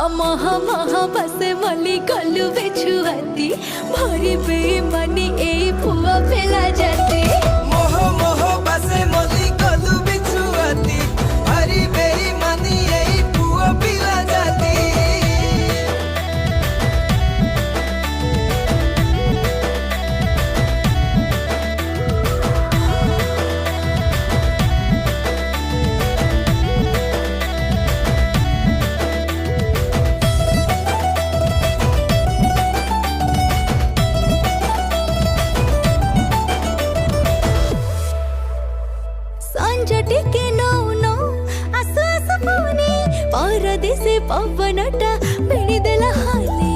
महा महा बसे मली कलु बेछुआती भरी बेईमानी ए पुआ फेला जाती मोह मोह बसे मली कलु बिछुआती हरी बेईमानी यही पुआ पिला जाती। संजटी के नो नो आसु आसु पुनी परदेसी पवनटा बेणी देला हाली